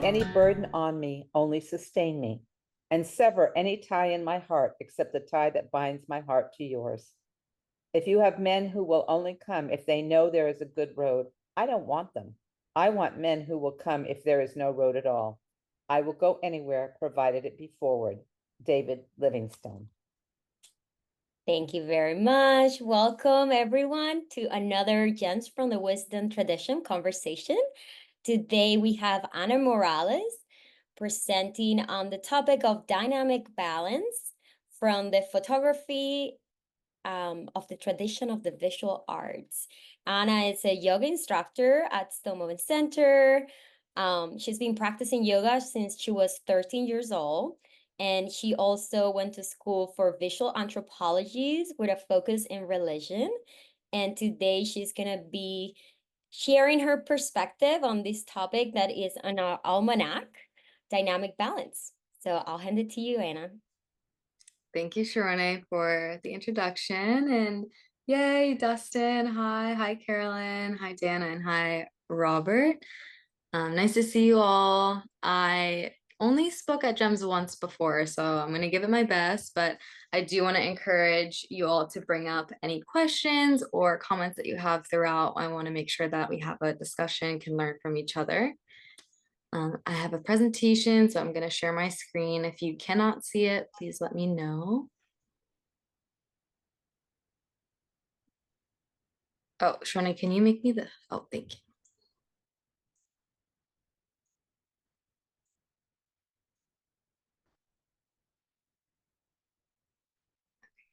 any burden on me, only sustain me, and sever any tie in my heart except the tie that binds my heart to yours. If you have men who will only come if they know there is a good road, I don't want them. I want men who will come if there is no road at all. I will go anywhere, provided it be forward. David Livingstone. Thank you very much. Welcome, everyone, to another Gems from the Wisdom Tradition conversation. Today, we have Ana Morales presenting on the topic of dynamic balance from the photography of the tradition of the visual arts. Ana is a yoga instructor at Still Moving Center. She's been practicing yoga since she was 13 years old. And she also went to school for visual anthropologies with a focus in religion. And today she's going to be sharing her perspective on this topic that is on our almanac, dynamic balance. So I'll hand it to you, Anna. Thank you, Renée, for the introduction. And yay, Dustin. Hi, Carolyn. Hi, Dana. And hi, Robert. Nice to see you all. I only spoke at Gems once before, so I'm going to give it my best, but I do want to encourage you all to bring up any questions or comments that you have throughout. I want to make sure that we have a discussion, can learn from each other. I have a presentation, so I'm going to share my screen. If you cannot see it, please let me know. Oh, Shona, can you make me the, oh, thank you.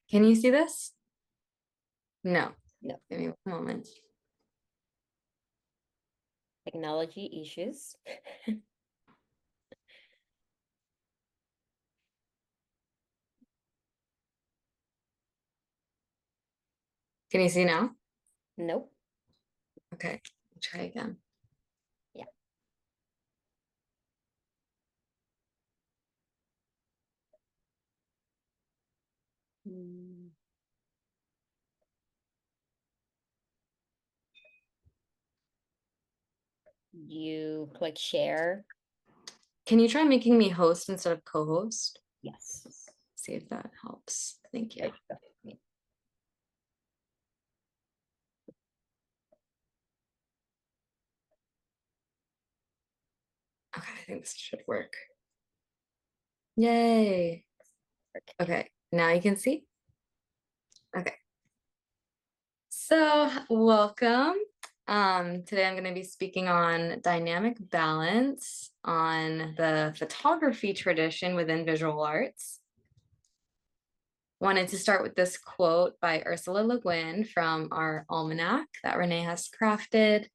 Can you see this? No. No. Give me one moment. Technology issues. Can you see now? Nope. Okay, try again. Yeah. You click share. Can you try making me host instead of co-host? Yes. See if that helps. Thank you. Okay, I think this should work. Yay. Okay, now you can see? Okay. So welcome. Today I'm going to be speaking on dynamic balance on the photography tradition within visual arts. Wanted to start with this quote by Ursula Le Guin from our almanac that Renée has crafted.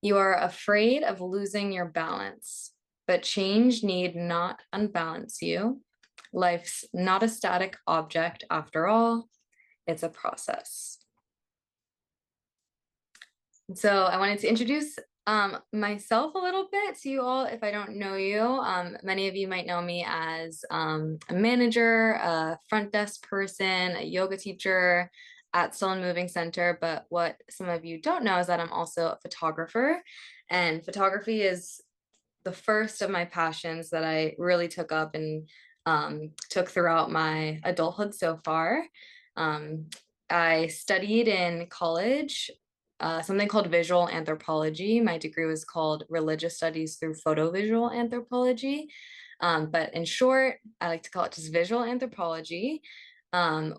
You are afraid of losing your balance, but change need not unbalance you. Life's not a static object after all, it's a process. So I wanted to introduce myself a little bit to you all if I don't know you. Many of you might know me as a manager, a front desk person, a yoga teacher at Still Moving Center. But what some of you don't know is that I'm also a photographer, and photography is the first of my passions that I really took up and took throughout my adulthood so far. I studied in college something called visual anthropology. My degree was called religious studies through photovisual anthropology. But in short, I like to call it just visual anthropology,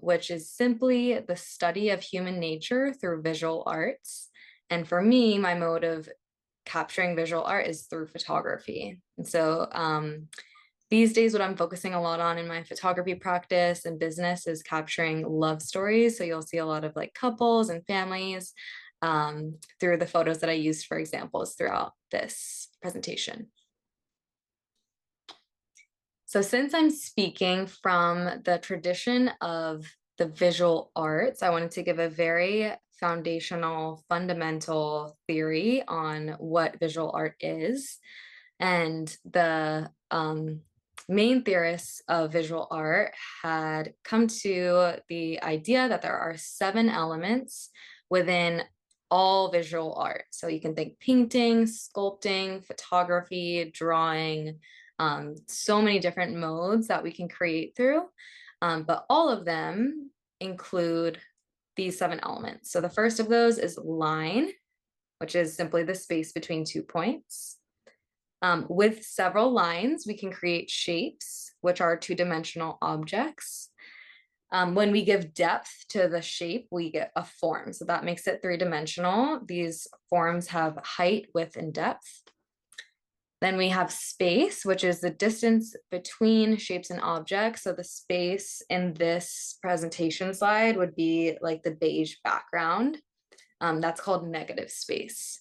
which is simply the study of human nature through visual arts. And for me, my mode of capturing visual art is through photography. And so these days, what I'm focusing a lot on in my photography practice and business is capturing love stories. So you'll see a lot of like couples and families through the photos that I used for examples throughout this presentation. So since I'm speaking from the tradition of the visual arts, I wanted to give a very foundational, fundamental theory on what visual art is. And the main theorists of visual art had come to the idea that there are 7 elements within all visual art. So you can think painting, sculpting, photography, drawing, so many different modes that we can create through. But all of them include these 7 elements. So the first of those is line, which is simply the space between 2 points. With several lines, we can create shapes, which are 2-dimensional objects. When we give depth to the shape, we get a form. So that makes it 3-dimensional. These forms have height, width, and depth. Then we have space, which is the distance between shapes and objects. So the space in this presentation slide would be like the beige background. That's called negative space.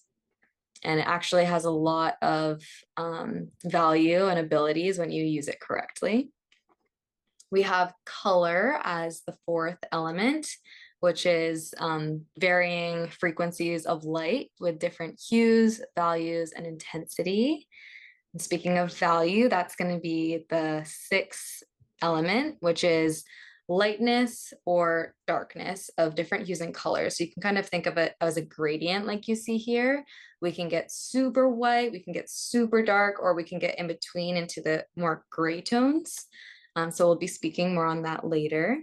And it actually has a lot of value and abilities when you use it correctly. We have color as the 4th element, which is varying frequencies of light with different hues, values, and intensity. And speaking of value, that's going to be the 6th element, which is lightness or darkness of different hues and colors. So you can kind of think of it as a gradient like you see here. We can get super white, we can get super dark, or we can get in between into the more gray tones. So we'll be speaking more on that later.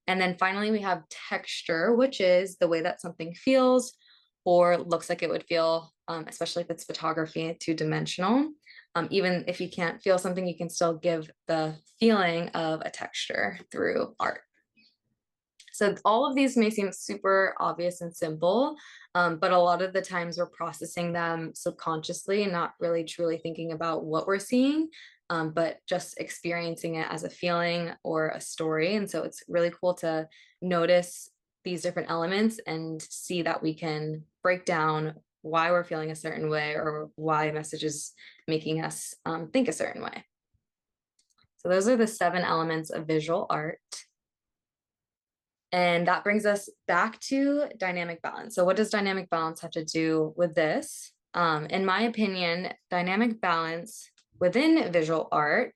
And then finally, we have texture, which is the way that something feels or looks like it would feel, especially if it's photography, 2-dimensional. Even if you can't feel something, you can still give the feeling of a texture through art. So all of these may seem super obvious and simple, but a lot of the times we're processing them subconsciously and not really truly thinking about what we're seeing, but just experiencing it as a feeling or a story. And so it's really cool to notice these different elements and see that we can break down why we're feeling a certain way or why a message is making us think a certain way. So those are the 7 elements of visual art. And that brings us back to dynamic balance. So what does dynamic balance have to do with this? In my opinion, dynamic balance within visual art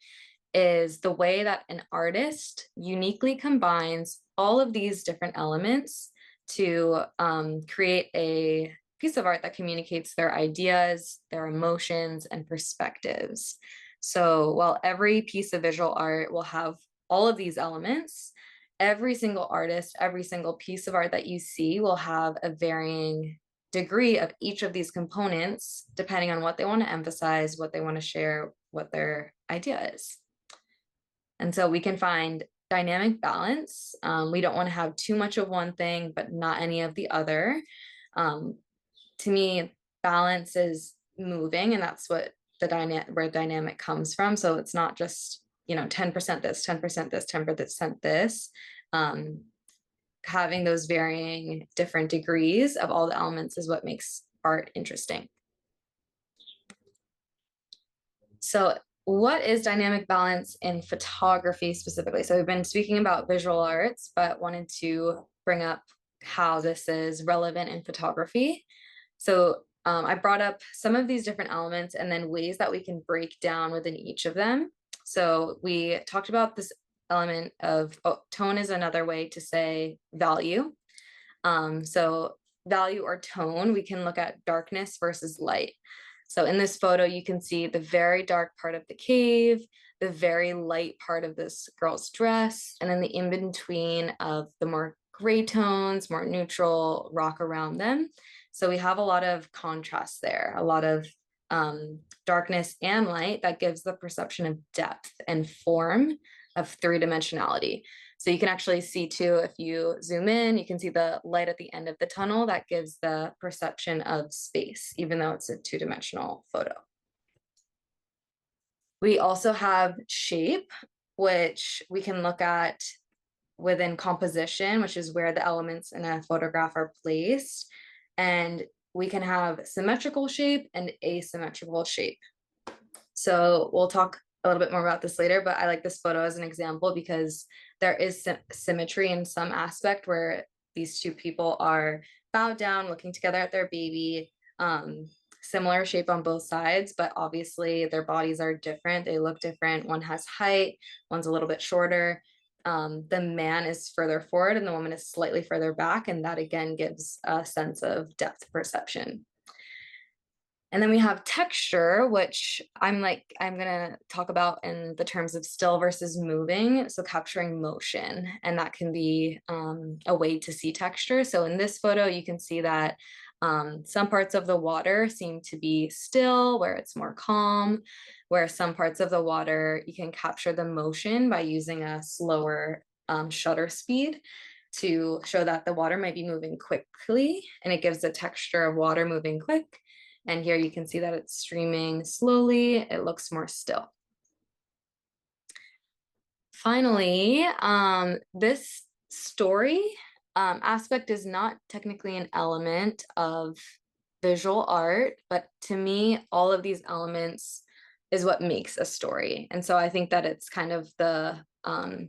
is the way that an artist uniquely combines all of these different elements to create a piece of art that communicates their ideas, their emotions, and perspectives. So while every piece of visual art will have all of these elements, every single artist, every single piece of art that you see will have a varying degree of each of these components, depending on what they want to emphasize, what they want to share, what their idea is. And so we can find dynamic balance. We don't want to have too much of one thing, but not any of the other. To me, balance is moving, and that's what where dynamic comes from. So it's not just, 10% this, 10% this, 10% this. Having those varying different degrees of all the elements is what makes art interesting. So what is dynamic balance in photography specifically? So we've been speaking about visual arts, but wanted to bring up how this is relevant in photography. So I brought up some of these different elements and then ways that we can break down within each of them. So we talked about this element of tone is another way to say value. So value or tone, we can look at darkness versus light. So in this photo, you can see the very dark part of the cave, the very light part of this girl's dress, and then the in-between of the more gray tones, more neutral rock around them. So we have a lot of contrast there, a lot of darkness and light that gives the perception of depth and form of 3-dimensionality. So you can actually see too, if you zoom in, you can see the light at the end of the tunnel that gives the perception of space, even though it's a 2-dimensional photo. We also have shape, which we can look at within composition, which is where the elements in a photograph are placed. And we can have symmetrical shape and asymmetrical shape. So we'll talk a little bit more about this later, but I like this photo as an example because there is symmetry in some aspect where these two people are bowed down, looking together at their baby, similar shape on both sides, but obviously their bodies are different. They look different. One has height, one's a little bit shorter. the man is further forward and the woman is slightly further back. And that again gives a sense of depth perception. And then we have texture, which I'm gonna talk about in the terms of still versus moving. So capturing motion, and that can be a way to see texture. So in this photo, you can see that some parts of the water seem to be still, where it's more calm, where some parts of the water, you can capture the motion by using a slower shutter speed to show that the water might be moving quickly, and it gives the texture of water moving quick. And here you can see that it's streaming slowly. It looks more still. Finally, this story aspect is not technically an element of visual art, but to me, all of these elements is what makes a story. And so I think that it's kind of the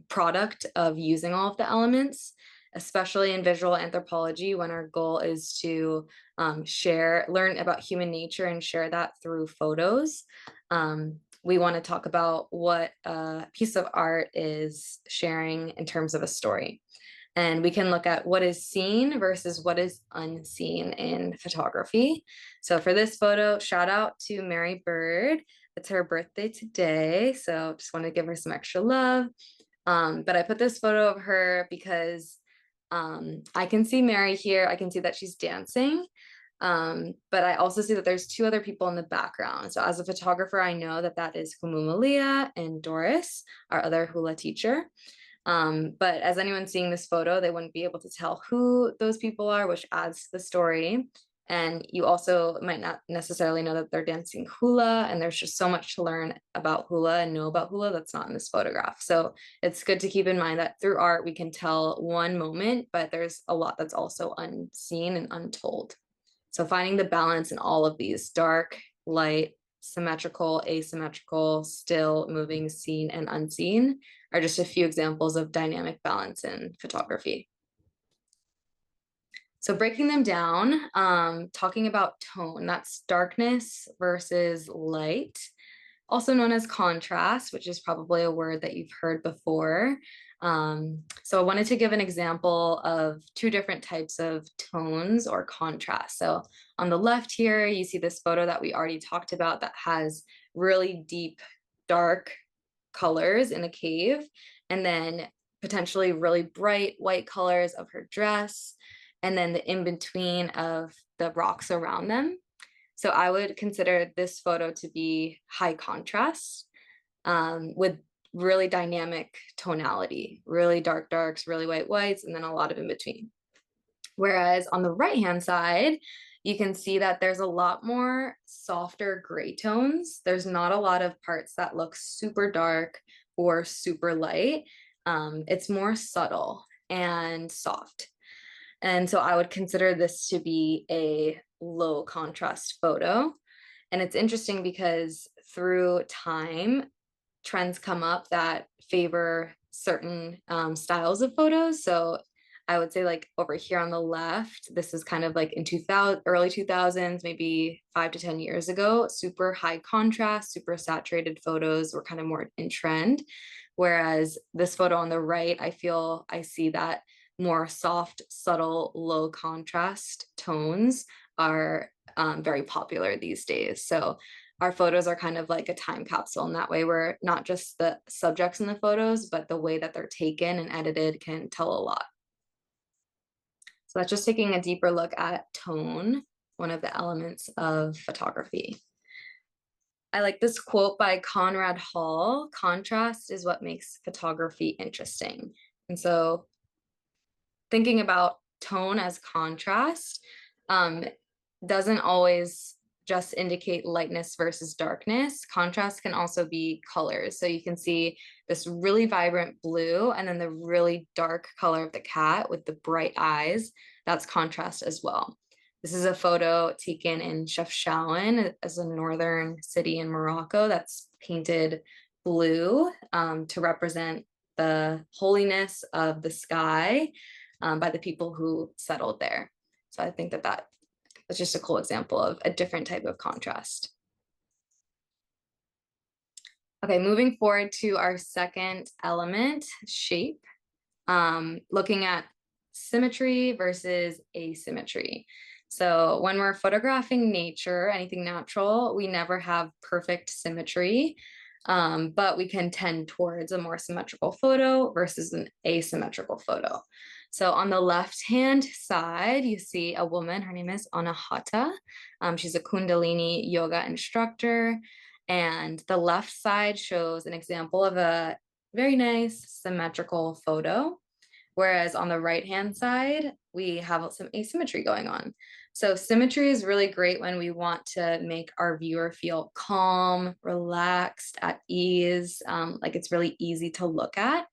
product of using all of the elements, especially in visual anthropology, when our goal is to learn about human nature and share that through photos. We want to talk about what a piece of art is sharing in terms of a story. And we can look at what is seen versus what is unseen in photography. So for this photo, shout out to Mary Bird. It's her birthday today, so just want to give her some extra love. But I put this photo of her because I can see Mary here. I can see that she's dancing. But I also see that there's two other people in the background. So as a photographer, I know that that is Kumumalia and Doris, our other hula teacher. But as anyone seeing this photo, they wouldn't be able to tell who those people are, which adds to the story. And you also might not necessarily know that they're dancing hula, and there's just so much to learn about hula and know about hula that's not in this photograph. So it's good to keep in mind that through art, we can tell one moment, but there's a lot that's also unseen and untold. So finding the balance in all of these: dark, light, symmetrical, asymmetrical, still, moving, seen, and unseen are just a few examples of dynamic balance in photography. So breaking them down, talking about tone, that's darkness versus light, also known as contrast, which is probably a word that you've heard before. So I wanted to give an example of two different types of tones or contrast. So on the left here, you see this photo that we already talked about that has really deep, dark colors in a cave, and then potentially really bright white colors of her dress, and then the in-between of the rocks around them. So I would consider this photo to be high contrast with really dynamic tonality, really dark darks, really white whites, and then a lot of in between. Whereas on the right-hand side, you can see that there's a lot more softer gray tones. There's not a lot of parts that look super dark or super light. It's more subtle and soft. And so I would consider this to be a low contrast photo. And it's interesting because through time, trends come up that favor certain styles of photos. So I would say, like over here on the left, this is kind of like in early 2000s, maybe 5 to 10 years ago, super high contrast, super saturated photos were kind of more in trend. Whereas this photo on the right, I see that more soft, subtle, low contrast tones are very popular these days. So our photos are kind of like a time capsule in that way, where not just the subjects in the photos, but the way that they're taken and edited can tell a lot. So that's just taking a deeper look at tone, one of the elements of photography. I like this quote by Conrad Hall: "Contrast is what makes photography interesting." And so thinking about tone as contrast doesn't always just indicate lightness versus darkness. Contrast can also be colors. So you can see this really vibrant blue and then the really dark color of the cat with the bright eyes. That's contrast as well. This is a photo taken in Chefchaouen, as a northern city in Morocco, that's painted blue to represent the holiness of the sky by the people who settled there. So I think that that's just a cool example of a different type of contrast. Okay, moving forward to our second element, shape, looking at symmetry versus asymmetry. So when we're photographing nature, anything natural, we never have perfect symmetry, but we can tend towards a more symmetrical photo versus an asymmetrical photo. So on the left-hand side, you see a woman, her name is Anahata. She's a Kundalini yoga instructor. And the left side shows an example of a very nice symmetrical photo. Whereas on the right-hand side, we have some asymmetry going on. So symmetry is really great when we want to make our viewer feel calm, relaxed, at ease, like it's really easy to look at.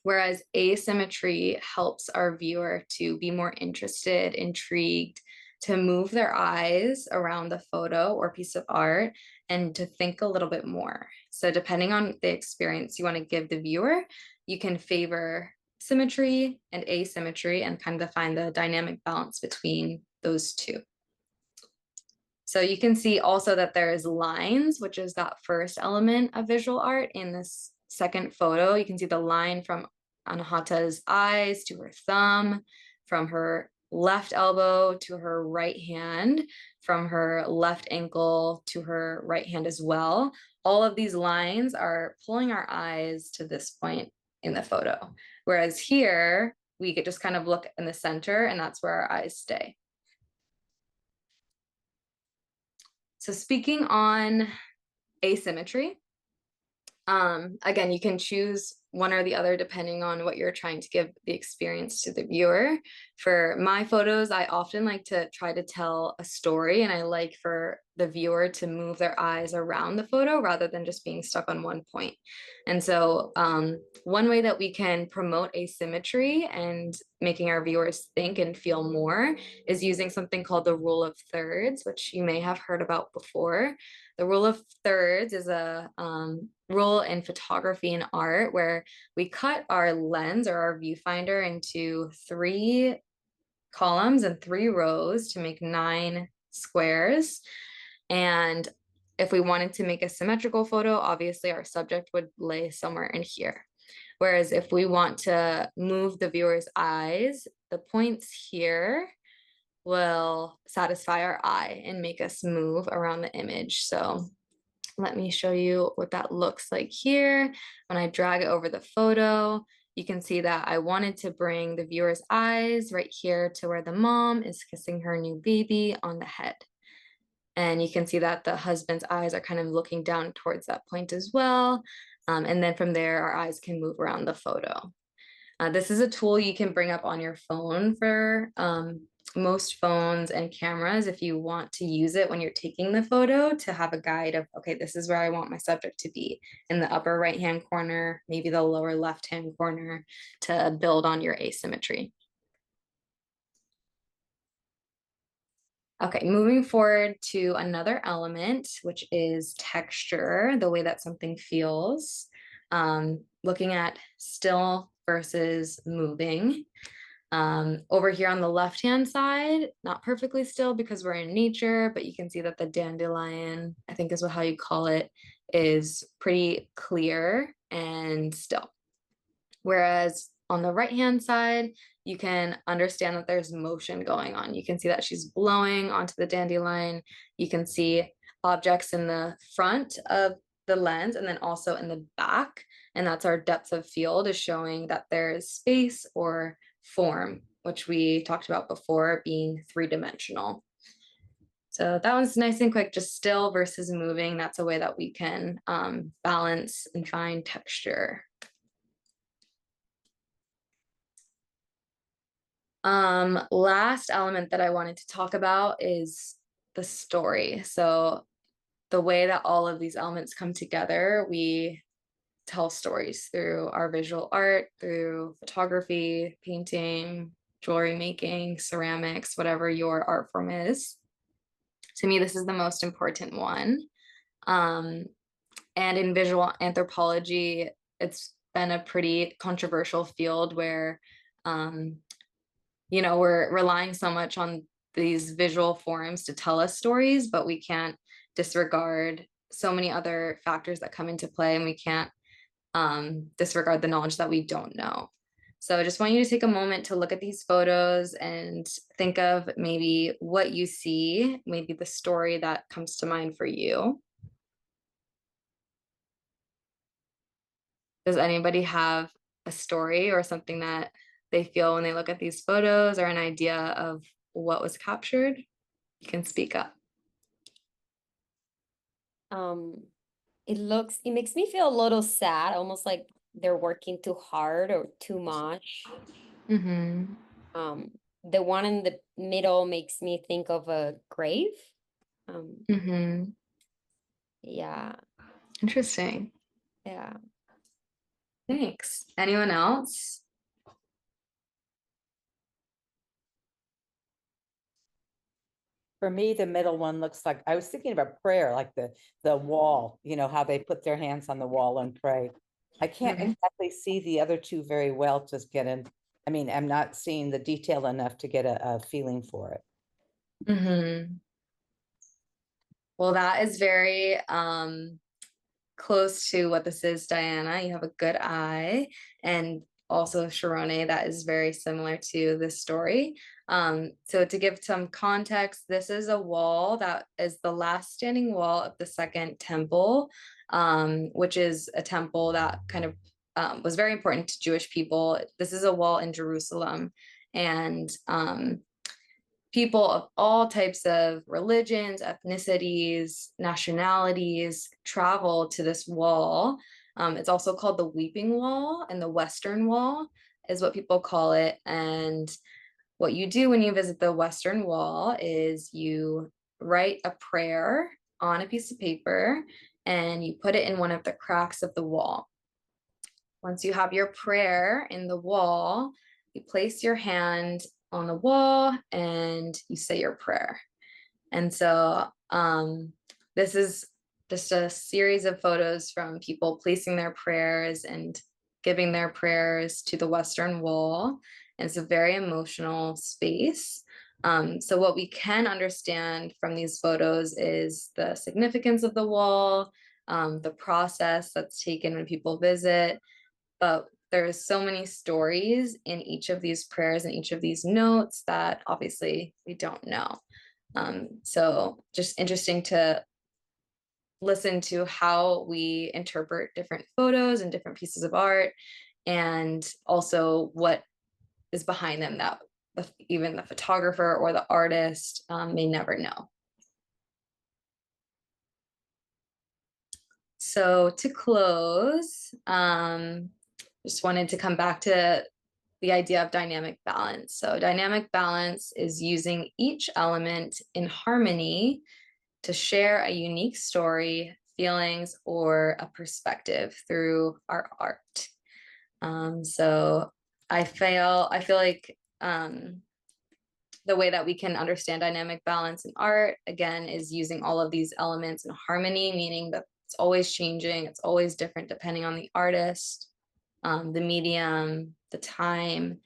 Whereas asymmetry helps our viewer to be more interested, intrigued, to move their eyes around the photo or piece of art and to think a little bit more. So depending on the experience you want to give the viewer, you can favor symmetry and asymmetry and kind of find the dynamic balance between those two. So you can see also that there is lines, which is that first element of visual art in this second photo. You can see the line from Anahata's eyes to her thumb, from her left elbow to her right hand, from her left ankle to her right hand as well. All of these lines are pulling our eyes to this point in the photo. Whereas here, we could just kind of look in the center and that's where our eyes stay. So speaking on asymmetry, again, you can choose one or the other depending on what you're trying to give the experience to the viewer. For my photos, I often like to try to tell a story, and I like for the viewer to move their eyes around the photo rather than just being stuck on one point. And so one way that we can promote asymmetry and making our viewers think and feel more is using something called the rule of thirds, which you may have heard about before. The rule of thirds is a rule in photography and art where we cut our lens or our viewfinder into 3 columns and 3 rows to make 9 squares. And if we wanted to make a symmetrical photo, obviously our subject would lay somewhere in here. Whereas if we want to move the viewer's eyes, the points here will satisfy our eye and make us move around the image. So let me show you what that looks like here. When I drag it over the photo, you can see that I wanted to bring the viewer's eyes right here to where the mom is kissing her new baby on the head. And you can see that the husband's eyes are kind of looking down towards that point as well. And then from there, our eyes can move around the photo. This is a tool you can bring up on your phone for most phones and cameras if you want to use it when you're taking the photo to have a guide of, okay, this is where I want my subject to be in the upper right-hand corner, maybe the lower left-hand corner to build on your asymmetry. Okay, moving forward to another element, which is texture, the way that something feels. Looking at still versus moving. Over here on the left-hand side, not perfectly still because we're in nature, but you can see that the dandelion, I think is how you call it, is pretty clear and still. Whereas on the right-hand side, you can understand that there's motion going on. You can see that she's blowing onto the dandelion. You can see objects in the front of the lens and then also in the back. And that's our depth of field, is showing that there is space or form, which we talked about before being 3-dimensional. So that one's nice and quick, just still versus moving. That's a way that we can balance and find texture. Last element that I wanted to talk about is the story. So the way that all of these elements come together, we tell stories through our visual art, through photography, painting, jewelry making, ceramics, whatever your art form is. To me, this is the most important one. And in visual anthropology, it's been a pretty controversial field where you know, we're relying so much on these visual forms to tell us stories, but we can't disregard so many other factors that come into play, and we can't disregard the knowledge that we don't know. So I just want you to take a moment to look at these photos and think of maybe what you see, maybe the story that comes to mind for you. Does anybody have a story or something that they feel when they look at these photos, or an idea of what was captured? You can speak up. It makes me feel a little sad, almost like they're working too hard or too much. Mm-hmm. The one in the middle makes me think of a grave. Mm-hmm. Yeah, Interesting. yeah. Thanks. Anyone else? For me, the middle one looks like, I was thinking about prayer, like the wall, you know, how they put their hands on the wall and pray. I can't Mhm. exactly see the other two very well to get in. I mean, I'm not seeing the detail enough to get a feeling for it. Mm-hmm. Well, that is very close to what this is, Diana. You have a good eye. And also Sharone, that is very similar to this story. So to give some context, this is a wall that is the last standing wall of the second temple, which is a temple that kind of was very important to Jewish people. This is a wall in Jerusalem. And people of all types of religions, ethnicities, nationalities travel to this wall. It's also called the Weeping Wall, and the Western Wall is what people call it. And what you do when you visit the Western Wall is you write a prayer on a piece of paper and you put it in one of the cracks of the wall. Once you have your prayer in the wall, you place your hand on the wall and you say your prayer. And so this is just a series of photos from people placing their prayers and giving their prayers to the Western Wall. And it's a very emotional space. So what we can understand from these photos is the significance of the wall, the process that's taken when people visit, but there's so many stories in each of these prayers and each of these notes that obviously we don't know. So just interesting to listen to how we interpret different photos and different pieces of art, and also what is behind them that even the photographer or the artist may never know. So to close, just wanted to come back to the idea of dynamic balance. So dynamic balance is using each element in harmony to share a unique story, feelings, or a perspective through our art. So I feel like the way that we can understand dynamic balance in art, again, is using all of these elements in harmony, meaning that it's always changing, it's always different depending on the artist, the medium, the time,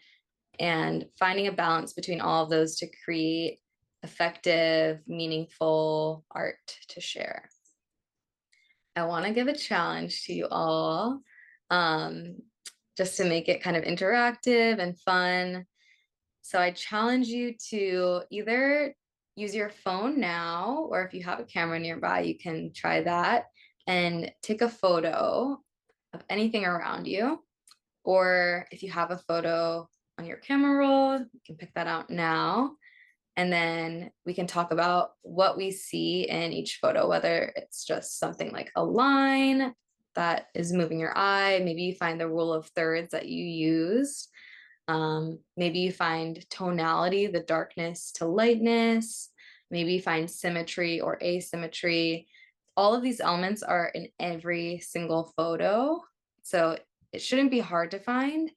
and finding a balance between all of those to create effective, meaningful art to share. I want to give a challenge to you all, just to make it kind of interactive and fun. So I challenge you to either use your phone now, or if you have a camera nearby, you can try that and take a photo of anything around you. Or if you have a photo on your camera roll, you can pick that out now. And then we can talk about what we see in each photo, whether it's just something like a line that is moving your eye. Maybe you find the rule of thirds that you used. Maybe you find tonality, the darkness to lightness. Maybe you find symmetry or asymmetry. All of these elements are in every single photo. So it shouldn't be hard to find.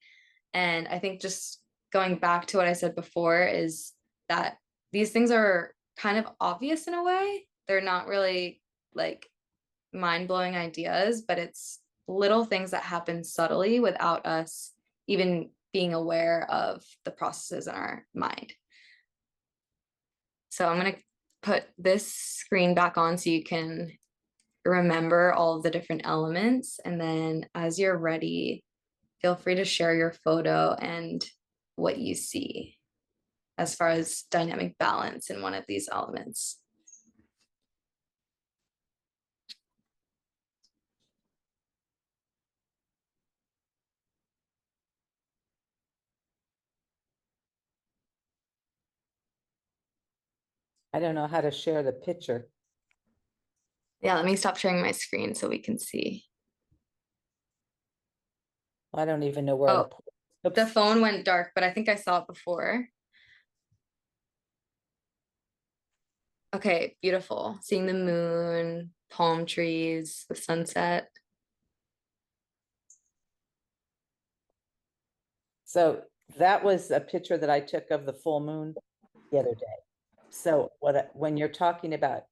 And I think just going back to what I said before is that these things are kind of obvious in a way. They're not really like mind-blowing ideas, but it's little things that happen subtly without us even being aware of the processes in our mind. So I'm going to put this screen back on so you can remember all of the different elements. And then as you're ready, feel free to share your photo and what you see as far as dynamic balance in one of these elements. I don't know how to share the picture. Yeah, let me stop sharing my screen so we can see. I don't even know where to Oh, put it. the Oops. phone went dark, but I think I saw it before. Okay, beautiful. Seeing the moon, palm trees, the sunset. So that was a picture that I took of the full moon the other day. So when you're talking about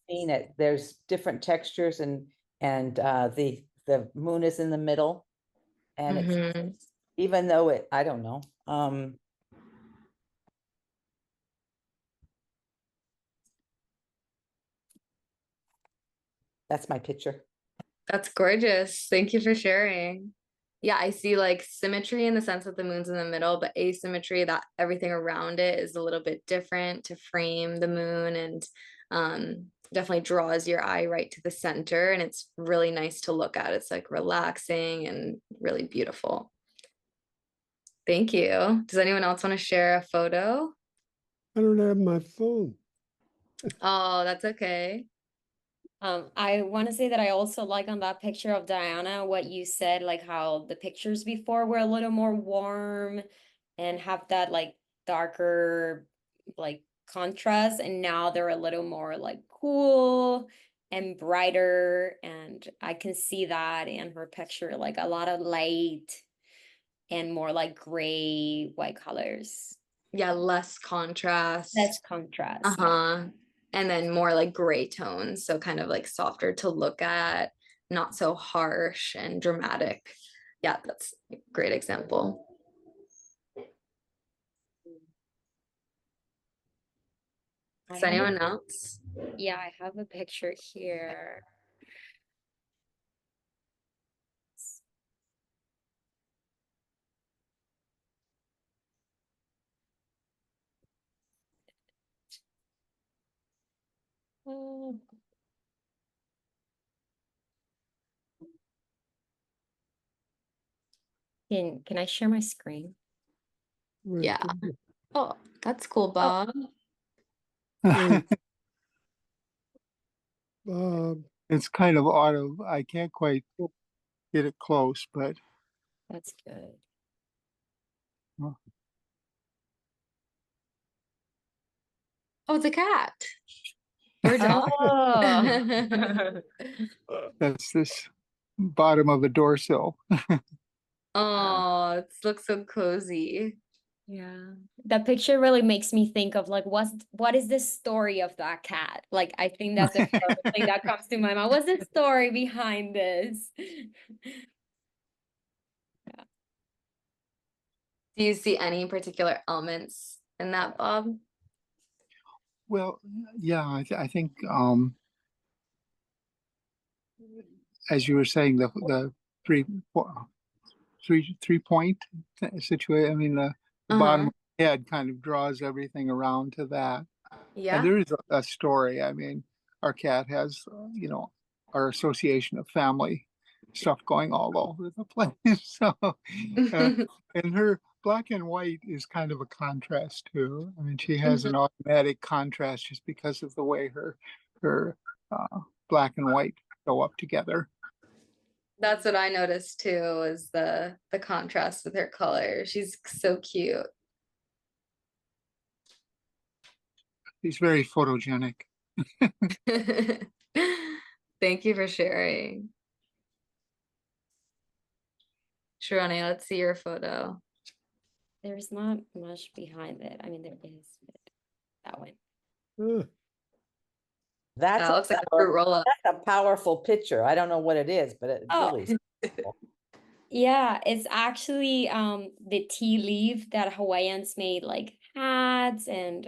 seeing it, there's different textures and the moon is in the middle, and it's Mhm. even though I don't know, that's my picture. That's gorgeous. Thank you for sharing. Yeah, I see like symmetry in the sense that the moon's in the middle, but asymmetry that everything around it is a little bit different to frame the moon, and definitely draws your eye right to the center. And it's really nice to look at. It's like relaxing and really beautiful. Thank you. Does anyone else want to share a photo? I don't have my phone. Oh, that's okay. I want to say that I also like on that picture of Diana what you said, like how the pictures before were a little more warm and have that like darker like contrast, and now they're a little more like cool and brighter, and I can see that in her picture, like a lot of light and more like gray, white colors. Yeah, less contrast. Less contrast. Yeah. Uh-huh. And then more like gray tones, so kind of like softer to look at, not so harsh and dramatic. Yeah, that's a great example. I Does have anyone else? Yeah, I have a picture here. Oh. Can I share my screen? Where Yeah. can you- Oh, that's cool, Bob. Wait, Bob, It's kind of auto. I can't quite get it close, but That's good. Oh, it's a cat or a dog. Oh. that's this bottom of a door sill. Oh, it looks so cozy. Yeah. That picture really makes me think of like what is the story of that cat? Like I think that's the first thing that comes to my mind. What's the story behind this? Do you see any particular elements in that, Bob? Well, yeah, I think as you were saying, the three three point situation. I mean, the bottom Uh-huh. of the head kind of draws everything around to that. And Yeah. there is a story. I mean, our cat has, our association of family stuff going all over the place. So, and her black and white is kind of a contrast too. I mean, she has an automatic contrast just because of the way her black and white go up together. That's what I noticed too, is the contrast with her color. She's so cute. She's very photogenic. Thank you for sharing. Sharani, let's see your photo. There's not much behind it. I mean, there is, but that one. That's That looks like a fruit roll-up. that's a powerful picture. I don't know what it is, but it Oh. really is powerful. Yeah, it's actually the tea leaf that Hawaiians made like hats and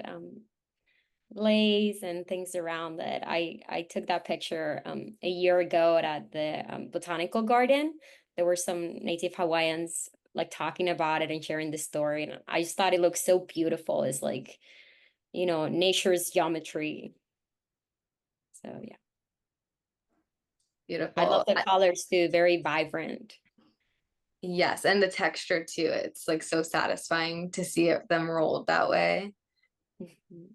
lace and things around it. I took that picture a year ago at the botanical garden. There were some native Hawaiians like talking about it and sharing the story, and I just thought it looked so beautiful. It's like, you know, nature's geometry. So yeah, Beautiful. I love the colors too, very vibrant. Yes, and the texture too. It's like so satisfying to see them rolled that way. Mhm.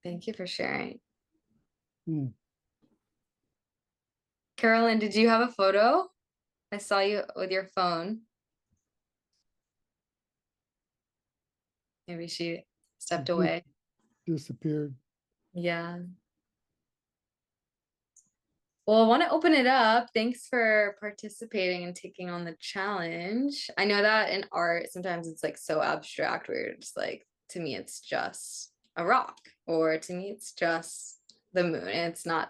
Thank you for sharing. Mm. Carolyn, did you have a photo? I saw you with your phone. Maybe she stepped Mhm. away. Disappeared. Yeah. Well, I want to open it up. Thanks for participating and taking on the challenge. I know that in art, sometimes it's like so abstract where you're just like, to me, it's just a rock, or to me, it's just the moon. And it's not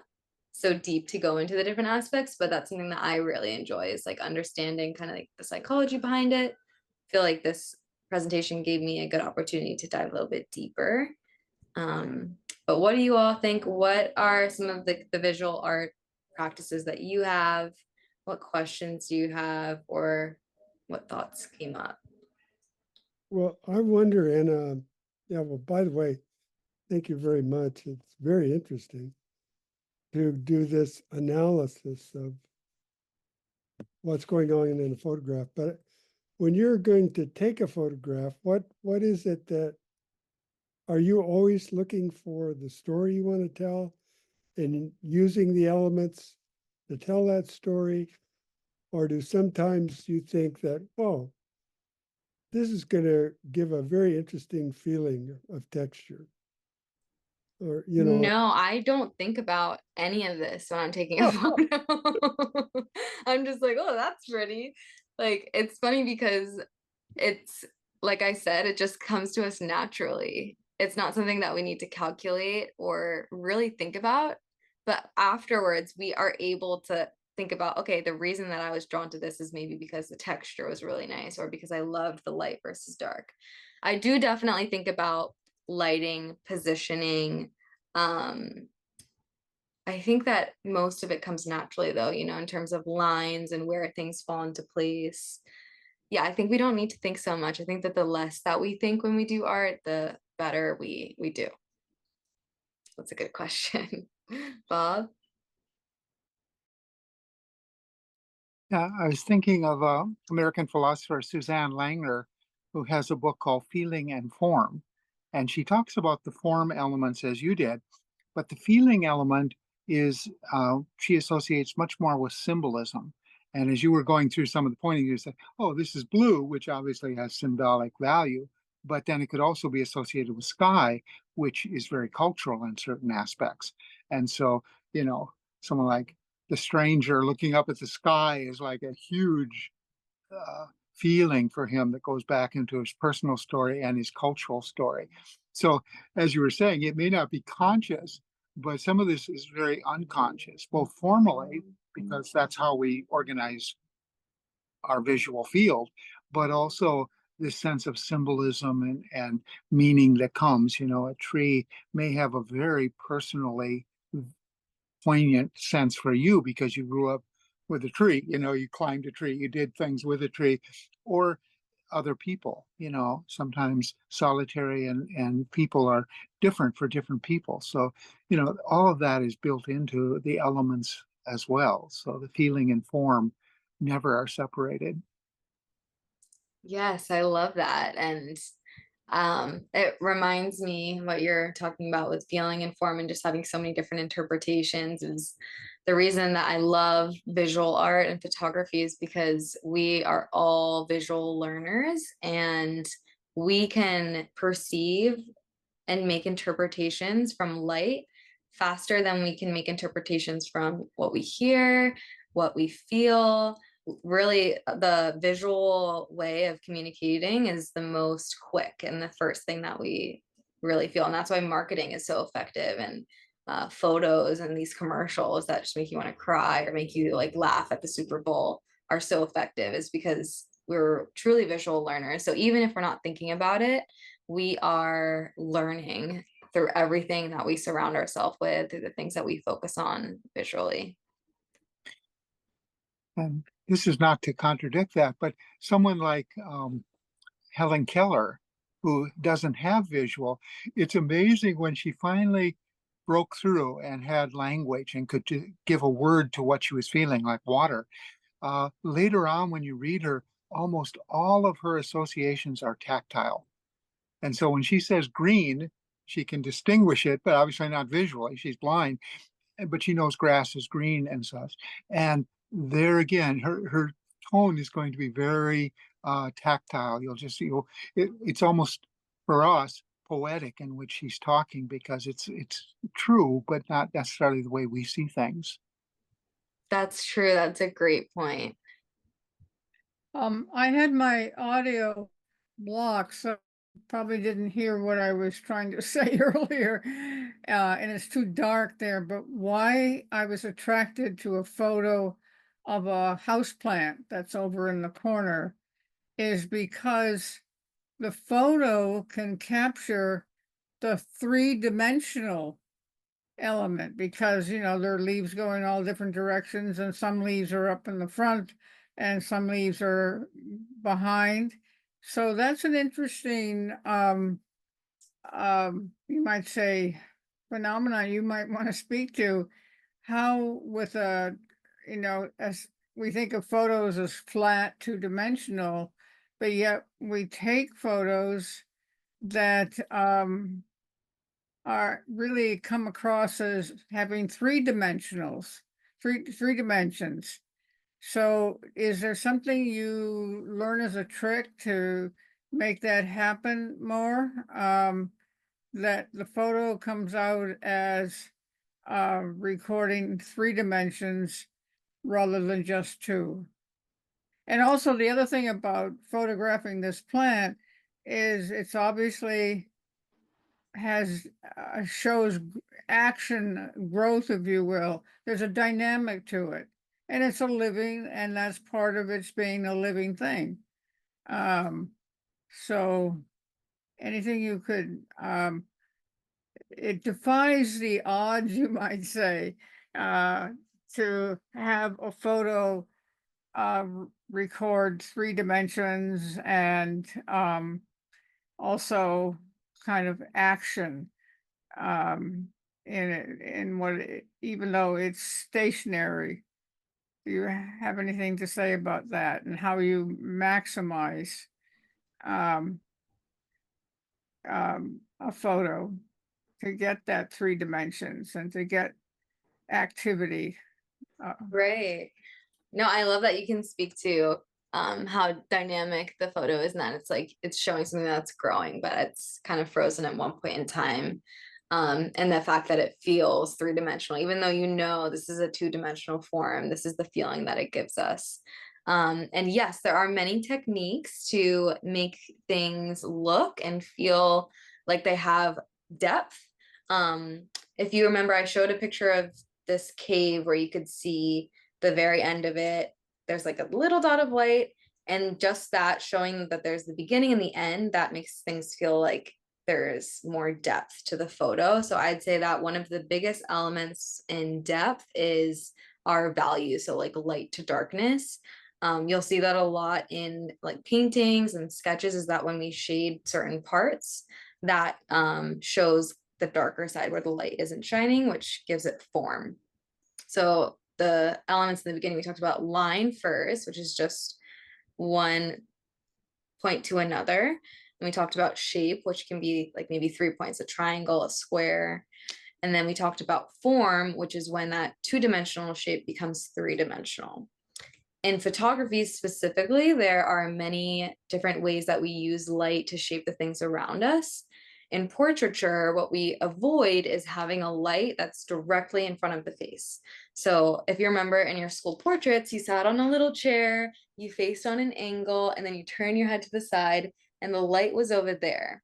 so deep to go into the different aspects, but that's something that I really enjoy is like understanding kind of like the psychology behind it. I feel like this presentation gave me a good opportunity to dive a little bit deeper. But what do you all think? What are some of the visual art practices that you have? What questions do you have, or what thoughts came up? Well, I wonder, and yeah, well, by the way, thank you very much. It's very interesting to do this analysis of what's going on in a photograph. But when you're going to take a photograph, what is it that are you always looking for the story you want to tell and using the elements to tell that story? Or do sometimes you think that, oh, this is going to give a very interesting feeling of texture? Or, you know, No, I don't think about any of this when I'm taking a photo. I'm just like, oh, that's pretty. Like, it's funny because it's, like I said, it just comes to us naturally. It's not something that we need to calculate or really think about. But afterwards, we are able to think about, okay, the reason that I was drawn to this is maybe because the texture was really nice or because I loved the light versus dark. I do definitely think about lighting, positioning. I think that most of it comes naturally though, you know, in terms of lines and where things fall into place. Yeah, I think we don't need to think so much. I think that the less that we think when we do art, the better we do. That's a good question. Bob? Yeah, I was thinking of American philosopher Suzanne Langner, who has a book called Feeling and Form. And she talks about the form elements as you did, but the feeling element is, she associates much more with symbolism. And as you were going through some of the pointing, you said, oh, this is blue, which obviously has symbolic value. But then it could also be associated with sky, which is very cultural in certain aspects. And so, you know, someone like the stranger looking up at the sky is like a huge feeling for him that goes back into his personal story and his cultural story. So, as you were saying, it may not be conscious, but some of this is very unconscious, both formally, because that's how we organize our visual field, but also this sense of symbolism and meaning that comes. You know, a tree may have a very personally poignant sense for you because you grew up with a tree, you know, you climbed a tree, you did things with a tree, or other people, you know, sometimes solitary and people are different for different people. So, you know, all of that is built into the elements as well. So the feeling and form never are separated. Yes, I love that. And it reminds me what you're talking about with feeling and form and just having so many different interpretations is the reason that I love visual art and photography is because we are all visual learners and we can perceive and make interpretations from light faster than we can make interpretations from what we hear, what we feel. Really, the visual way of communicating is the most quick and the first thing that we really feel. And that's why marketing is so effective. And photos and these commercials that just make you want to cry or make you like laugh at the Super Bowl are so effective is because we're truly visual learners. So even if we're not thinking about it, we are learning through everything that we surround ourselves with, through the things that we focus on visually. And this is not to contradict that, but someone like Helen Keller, who doesn't have visual, it's amazing when she finally broke through and had language and could give a word to what she was feeling, like water. Later on, when you read her, almost all of her associations are tactile. And so when she says green, she can distinguish it, but obviously not visually. She's blind, but she knows grass is green and such. And there again, her tone is going to be very tactile. You'll just see, it's almost for us poetic in which she's talking, because it's true, but not necessarily the way we see things. That's true. That's a great point. I had my audio blocked, so probably didn't hear what I was trying to say earlier, and it's too dark there. But why I was attracted to a photo of a house plant that's over in the corner is because the photo can capture the three-dimensional element, because there are leaves going all different directions, and some leaves are up in the front and some leaves are behind. So that's an interesting you might say phenomena you might want to speak to, how with a as we think of photos as flat, two-dimensional, but yet we take photos that are really come across as having three dimensions. So is there something you learn as a trick to make that happen more? That the photo comes out as recording three dimensions rather than just two. And also the other thing about photographing this plant is it's obviously has shows action, growth, if you will. There's a dynamic to it, and it's a living, and that's part of its being a living thing. So anything you could, it defies the odds, you might say, to have a photo record three dimensions and also kind of action in what even though it's stationary. Do you have anything to say about that and how you maximize a photo to get that three dimensions and to get activity? Right. No, I love that you can speak to how dynamic the photo is, and that it's like it's showing something that's growing, but it's kind of frozen at one point in time. And the fact that it feels three-dimensional, even though this is a two-dimensional form, this is the feeling that it gives us. And yes, there are many techniques to make things look and feel like they have depth. If you remember, I showed a picture of this cave where you could see the very end of it. There's like a little dot of light, and just that showing that there's the beginning and the end, that makes things feel like there's more depth to the photo. So I'd say that one of the biggest elements in depth is our value. So like light to darkness. You'll see that a lot in like paintings and sketches, is that when we shade certain parts, that shows the darker side where the light isn't shining, which gives it form. So the elements in the beginning, we talked about line first, which is just one point to another. And we talked about shape, which can be like maybe 3 points, a triangle, a square. And then we talked about form, which is when that two-dimensional shape becomes three-dimensional. In photography specifically, there are many different ways that we use light to shape the things around us. In portraiture, what we avoid is having a light that's directly in front of the face. So if you remember in your school portraits, you sat on a little chair, you faced on an angle, and then you turn your head to the side, and the light was over there.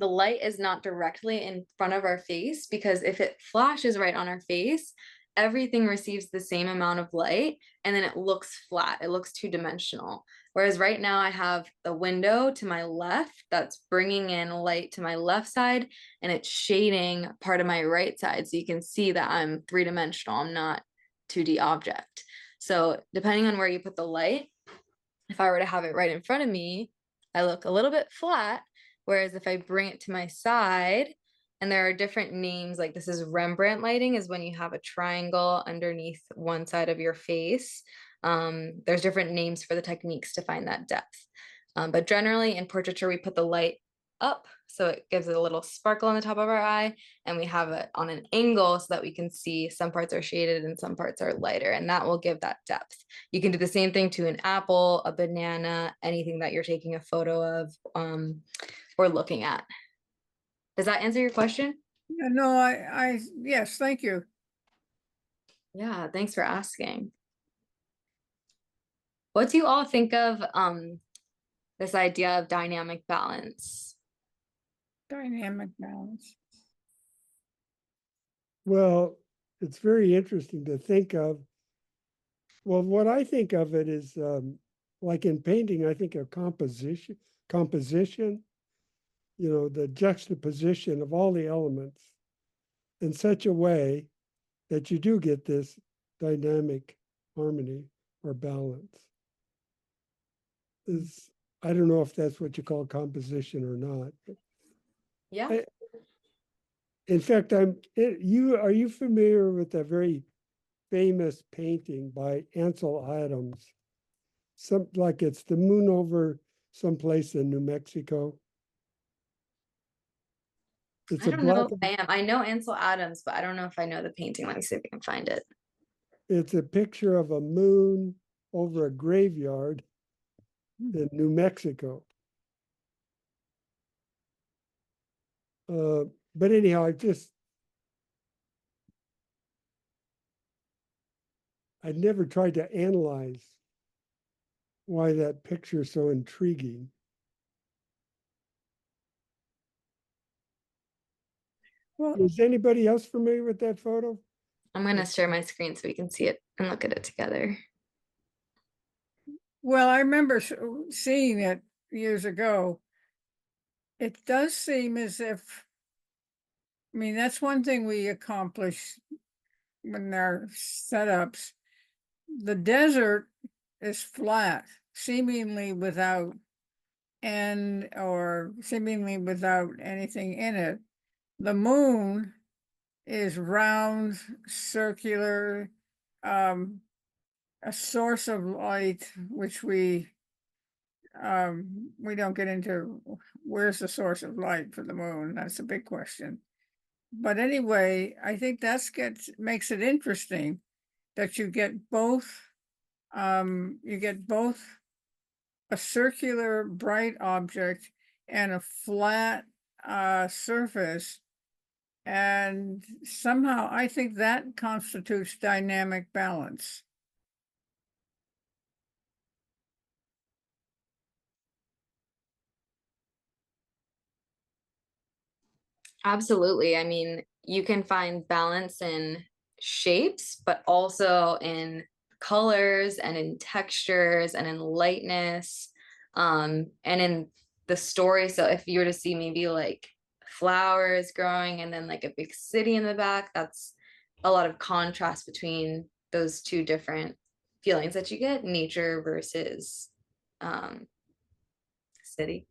The light is not directly in front of our face, because if it flashes right on our face, everything receives the same amount of light, and then it looks flat, it looks two-dimensional. Whereas right now I have the window to my left that's bringing in light to my left side, and it's shading part of my right side. So you can see that I'm three-dimensional. I'm not 2D object. So depending on where you put the light, if I were to have it right in front of me, I look a little bit flat. Whereas if I bring it to my side, and there are different names, like this is Rembrandt lighting, is when you have a triangle underneath one side of your face. There's different names for the techniques to find that depth. But generally in portraiture, we put the light up, so it gives it a little sparkle on the top of our eye, and we have it on an angle so that we can see some parts are shaded and some parts are lighter, and that will give that depth. You can do the same thing to an apple, a banana, anything that you're taking a photo of or looking at. Does that answer your question? Yeah, no, yes, thank you. Yeah, thanks for asking. What do you all think of this idea of dynamic balance? Dynamic balance. Well, it's very interesting to think of. Well, what I think of it is like in painting, I think of composition, the juxtaposition of all the elements in such a way that you do get this dynamic harmony or balance. I don't know if that's what you call composition or not. Yeah. In fact, are you familiar with a very famous painting by Ansel Adams? Like it's the moon over someplace in New Mexico. It's I a don't know black. if I am. I know Ansel Adams, but I don't know if I know the painting. Let me see if I can find it. It's a picture of a moon over a graveyard in New Mexico. But anyhow, I never tried to analyze why that picture is so intriguing. Well, Is anybody else familiar with that photo? I'm going to share my screen so we can see it and look at it together. well, I remember seeing it years ago. It does seem as if, I mean, that's one thing we accomplish when our setups. The desert is flat, seemingly without end or seemingly without anything in it. The moon is round, circular, a source of light, which we don't get into where's the source of light for the moon. That's a big question. But anyway, I think makes it interesting that you get both a circular bright object and a flat surface. And somehow I think that constitutes dynamic balance. Absolutely. I mean, you can find balance in shapes, but also in colors and in textures and in lightness, and in the story. So if you were to see maybe like flowers growing and then like a big city in the back, that's a lot of contrast between those two different feelings that you get, nature versus city.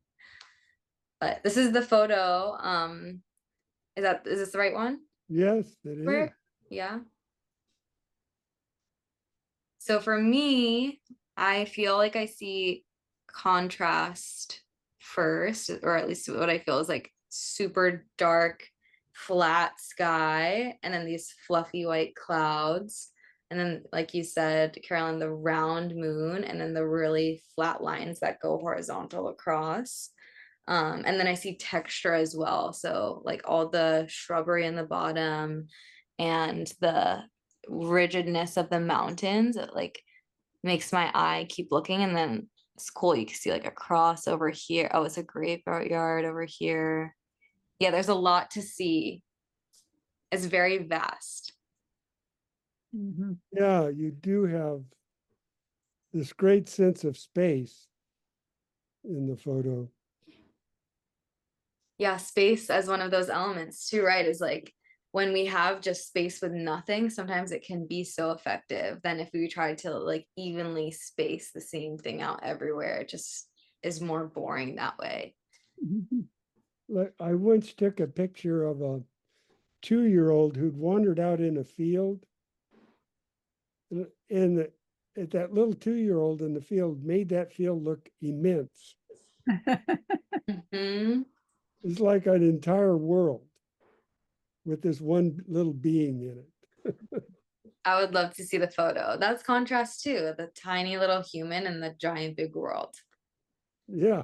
But this is the photo. Is this the right one? Yes, it is. Where? Yeah. So for me, I feel like I see contrast first, or at least what I feel is like super dark, flat sky, and then these fluffy white clouds. And then, like you said, Carolyn, the round moon, and then the really flat lines that go horizontal across. And then I see texture as well. So like all the shrubbery in the bottom and the rigidness of the mountains, it like makes my eye keep looking. And then it's cool. You can see like a cross over here. Oh, it's a graveyard over here. Yeah, there's a lot to see. It's very vast. Mm-hmm. Yeah, you do have this great sense of space in the photo. Yeah, space as one of those elements too, right? Is like when we have just space with nothing, sometimes it can be so effective. Than if we try to like evenly space the same thing out everywhere, it just is more boring that way. Like I once took a picture of a 2-year-old who'd wandered out in a field, and that little 2-year-old in the field made that field look immense. Mhm. It's like an entire world with this one little being in it. I would love to see the photo. That's contrast too, the tiny little human and the giant big world. Yeah.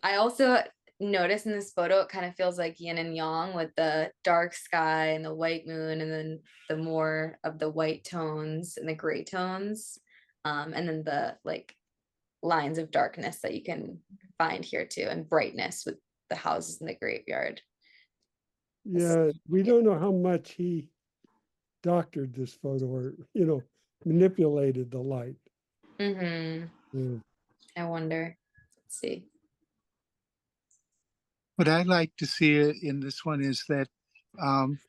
I also noticed in this photo, it kind of feels like yin and yang with the dark sky and the white moon, and then the more of the white tones and the gray tones. And then the like lines of darkness that you can find here too, and brightness with the houses in the graveyard. Yeah. We don't know how much he doctored this photo or, manipulated the light. Mm-hmm. Yeah. I wonder. Let's see. What I like to see in this one is that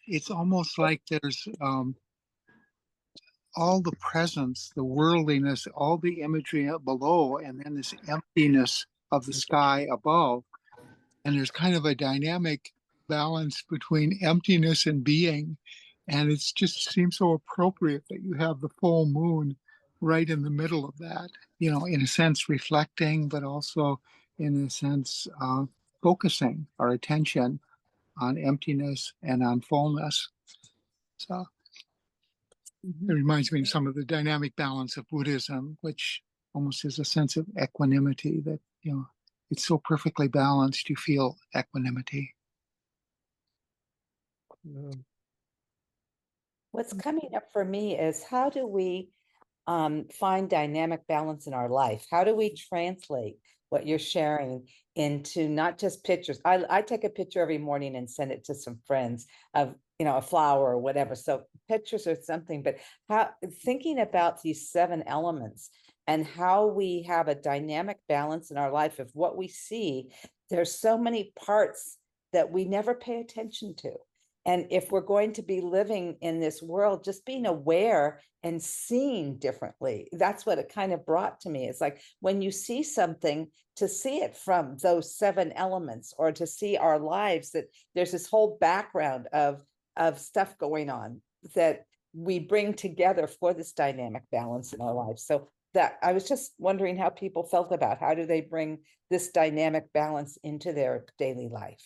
it's almost like there's all the presence, the worldliness, all the imagery up below, and then this emptiness of the sky above. And there's kind of a dynamic balance between emptiness and being. And it just seems so appropriate that you have the full moon right in the middle of that, in a sense reflecting, but also in a sense focusing our attention on emptiness and on fullness. So it reminds me of some of the dynamic balance of Buddhism, which almost is a sense of equanimity that, it's so perfectly balanced, you feel equanimity. Yeah. What's coming up for me is how do we find dynamic balance in our life? How do we translate what you're sharing into not just pictures? I take a picture every morning and send it to some friends of, a flower or whatever. So pictures are something, but how thinking about these 7 elements and how we have a dynamic balance in our life of what we see, there's so many parts that we never pay attention to. And if we're going to be living in this world, just being aware and seeing differently, that's what it kind of brought to me. It's like when you see something, to see it from those 7 elements, or to see our lives, that there's this whole background of stuff going on that we bring together for this dynamic balance in our lives. So that I was just wondering how people felt about how do they bring this dynamic balance into their daily life.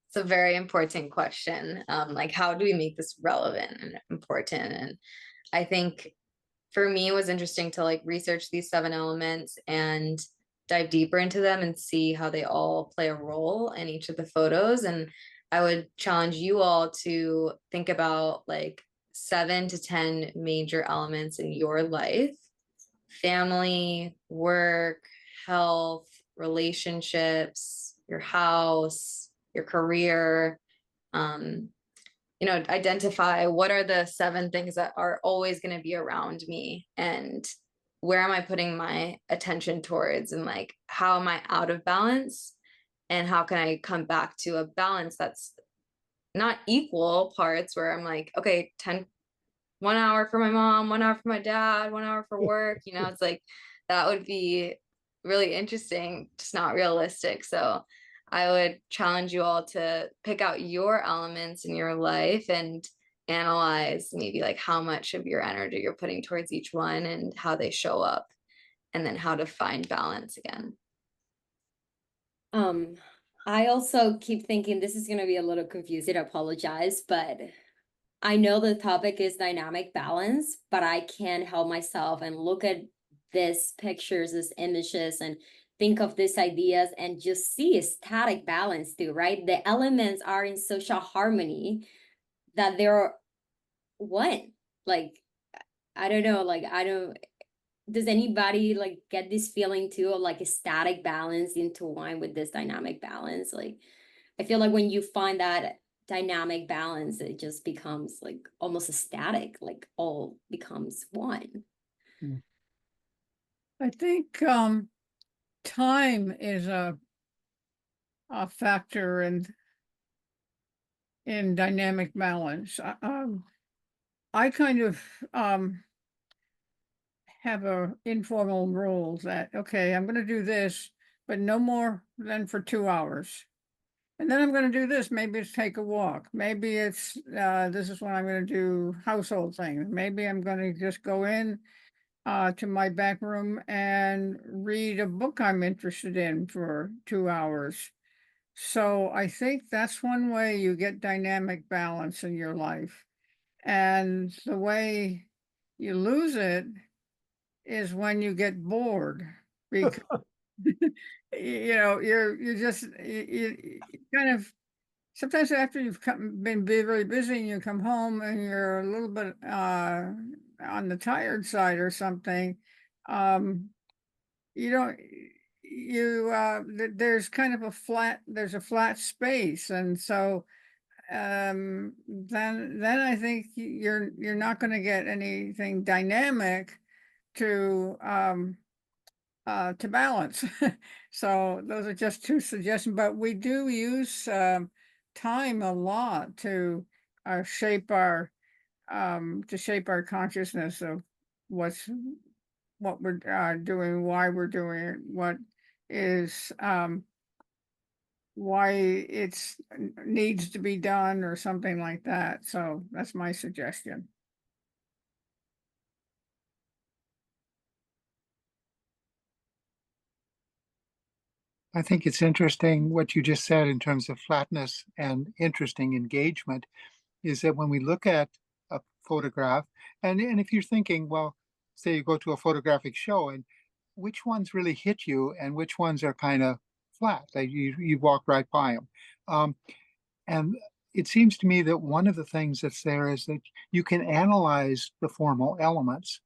It's a very important question. Like, how do we make this relevant and important? And I think for me, it was interesting to like research these 7 elements and dive deeper into them and see how they all play a role in each of the photos. And I would challenge you all to think about like 7 to 10 major elements in your life: family, work, health, relationships, your house, your career. Identify what are the 7 things that are always going to be around me, and where am I putting my attention towards, and like how am I out of balance, and how can I come back to a balance that's not equal parts, where I'm like, okay, 1 hour for my mom, 1 hour for my dad, 1 hour for work. It's like that would be really interesting, just not realistic. So I would challenge you all to pick out your elements in your life and analyze maybe like how much of your energy you're putting towards each one and how they show up, and then how to find balance again. I also keep thinking this is going to be a little confusing. I apologize, but I know the topic is dynamic balance, but I can't help myself and look at these pictures, these images, and think of these ideas and just see a static balance too, right? The elements are in such a harmony that they're one. Like, I don't know, does anybody like get this feeling too of like a static balance intertwined with this dynamic balance? Like, I feel like when you find that dynamic balance, it just becomes like almost a static, like all becomes one. I think time is a factor in dynamic balance. I kind of have a informal rules that, okay, I'm going to do this, but no more than for 2 hours. And then I'm going to do this. Maybe it's take a walk. Maybe it's this is when I'm going to do household things. Maybe I'm going to just go in to my back room and read a book I'm interested in for 2 hours. So I think that's one way you get dynamic balance in your life. And the way you lose it is when you get bored, because you're just you kind of sometimes after you've been very busy and you come home and you're a little bit on the tired side or something. You don't there's kind of there's a flat space, and so then I think you're not going to get anything dynamic to balance. So those are just two suggestions, but we do use time a lot to shape our consciousness of what we're doing, why we're doing it, what is why it's needs to be done or something like that. So that's my suggestion. I think it's interesting what you just said in terms of flatness and interesting engagement is that when we look at a photograph, and if you're thinking, well, say you go to a photographic show and which ones really hit you and which ones are kind of flat, like you walk right by them. And it seems to me that one of the things that's there is that you can analyze the formal elements,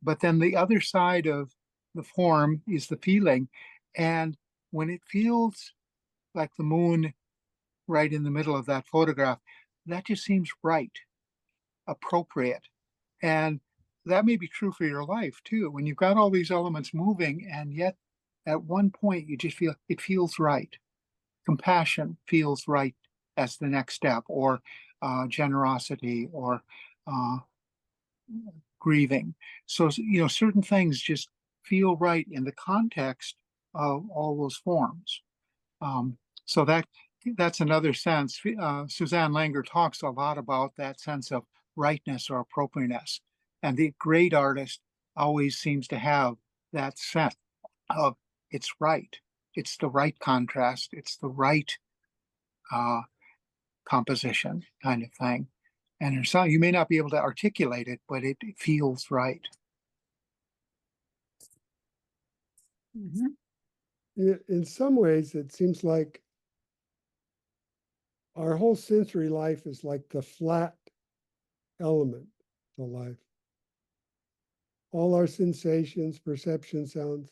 but then the other side of the form is the feeling. And when it feels like the moon right in the middle of that photograph, that just seems right, appropriate. And that may be true for your life too. When you've got all these elements moving, and yet at one point you just feel it feels right. Compassion feels right as the next step, or generosity, or grieving. So, certain things just feel right in the context of all those forms. So that's another sense. Suzanne Langer talks a lot about that sense of rightness or appropriateness. And the great artist always seems to have that sense of it's right. It's the right contrast. It's the right composition kind of thing. And so you may not be able to articulate it, but it feels right. In some ways, it seems like our whole sensory life is like the flat element of life. All our sensations, perception, sounds,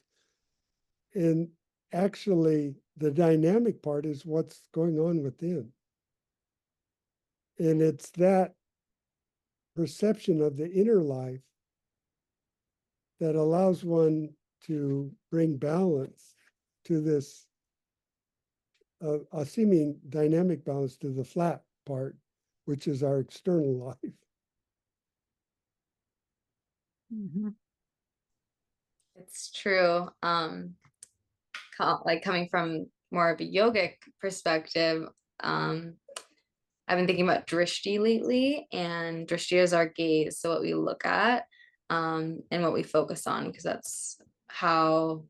and actually the dynamic part is what's going on within. And it's that perception of the inner life that allows one to bring balance to this a seeming dynamic balance to the flat part, which is our external life. It's true. Like coming from more of a yogic perspective, I've been thinking about drishti lately, and drishti is our gaze, so what we look at and what we focus on, because that's how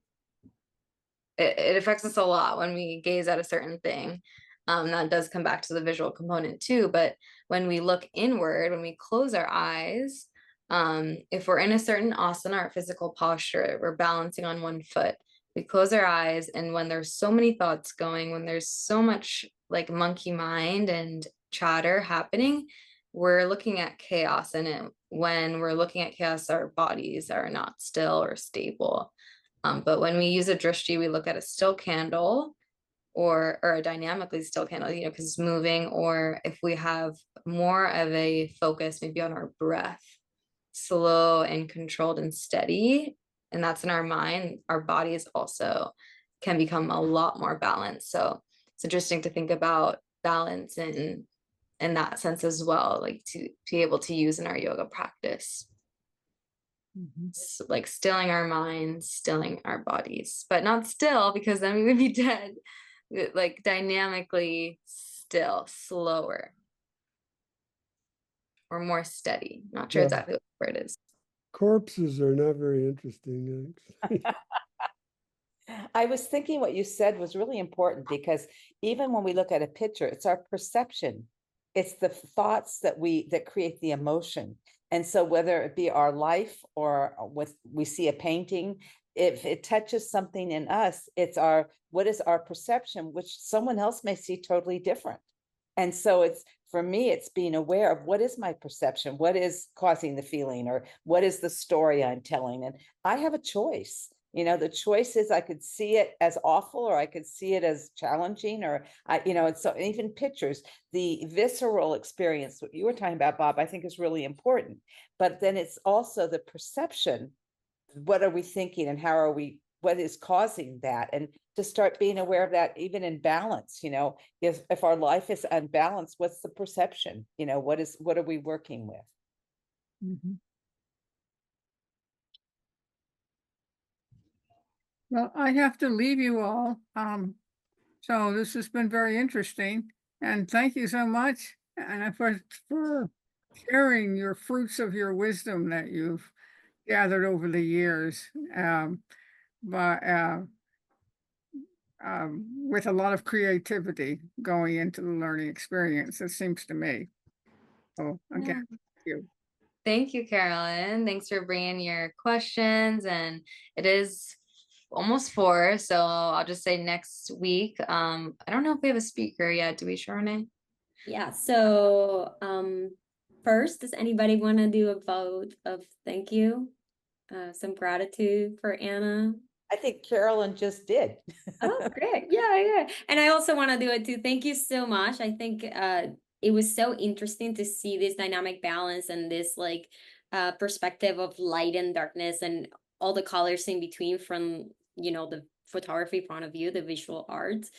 it affects us a lot when we gaze at a certain thing. That does come back to the visual component too, but when we look inward, when we close our eyes, if we're in a certain asana or physical posture, we're balancing on one foot, we close our eyes, and when there's so many thoughts going, when there's so much like monkey mind and chatter happening, we're looking at chaos. And when we're looking at chaos, our bodies are not still or stable. But when we use a drishti, we look at a still candle or a dynamically still candle, because it's moving, or if we have more of a focus maybe on our breath, slow and controlled and steady, and that's in our mind, our bodies also can become a lot more balanced. So it's interesting to think about balance in that sense as well, like to be able to use in our yoga practice. Like stilling our minds, stilling our bodies, but not still, because then we would be dead. Like dynamically still, slower, or more steady. Not sure Yeah. exactly what the word is. Corpses are not very interesting. I was thinking what you said was really important, because even when we look at a picture, it's our perception. It's the thoughts that create the emotion. And so whether it be our life or we see a painting, if it touches something in us, what is our perception, which someone else may see totally different. And so for me, it's being aware of what is my perception, what is causing the feeling, or what is the story I'm telling. And I have a choice. The choice is I could see it as awful, or I could see it as challenging, or it's so even pictures, the visceral experience, what you were talking about, Bob, I think is really important. But then it's also the perception. What are we thinking, and what is causing that? And to start being aware of that, even in balance, if our life is unbalanced, what's the perception? What are we working with? Well, I have to leave you all. So this has been very interesting, and thank you so much, and for sharing your fruits of your wisdom that you've gathered over the years. But with a lot of creativity going into the learning experience, it seems to me. So again, thank you. Thank you, Carolyn. Thanks for bringing your questions. And it is almost 4, so I'll just say next week. I don't know if we have a speaker yet. Do we, Renee? Yeah. So first, does anybody want to do a vote of thank you? Some gratitude for Anna. I think Carolyn just did. Oh, great. Yeah. And I also want to do it too. Thank you so much. I think it was so interesting to see this dynamic balance and this perspective of light and darkness and all the colors in between from, the photography point of view, the visual arts.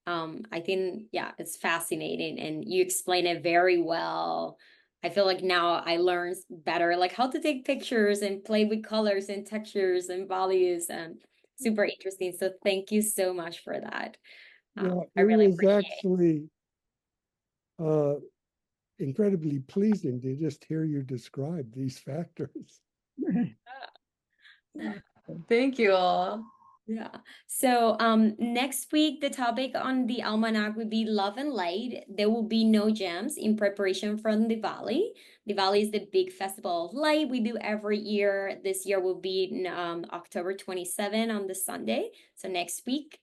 I think, it's fascinating, and you explain it very well. I feel like now I learn better, like how to take pictures and play with colors and textures and values, and super interesting. So thank you so much for that. Well, I it really was appreciate actually incredibly pleasing to just hear you describe these factors. Thank you all. Yeah. So next week, the topic on the almanac would be love and light. There will be no jams in preparation for Diwali. Diwali is the big festival of light we do every year. This year will be in, October 27 on the Sunday. So next week.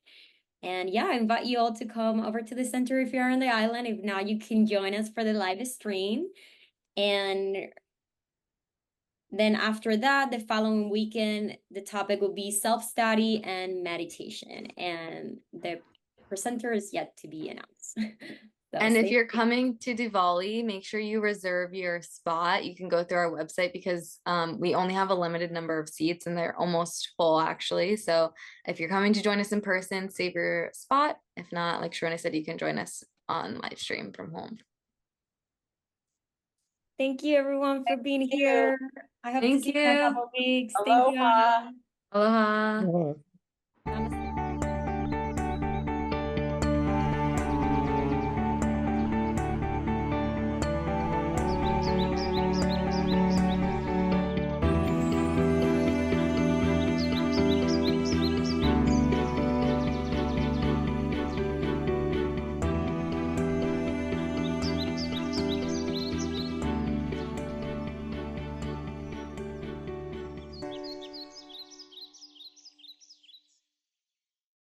And I invite you all to come over to the center if you're on the island. If not, you can join us for the live stream. And then after that, the following weekend, the topic will be self-study and meditation. And the presenter is yet to be announced. And if you're coming to Diwali, make sure you reserve your spot. You can go through our website, because we only have a limited number of seats and they're almost full actually. So if you're coming to join us in person, save your spot. If not, like Sharona said, you can join us on live stream from home. Thank you everyone for being here. I hope to see you in a couple of weeks. Aloha. Thank you, Anna. Aloha. Aloha.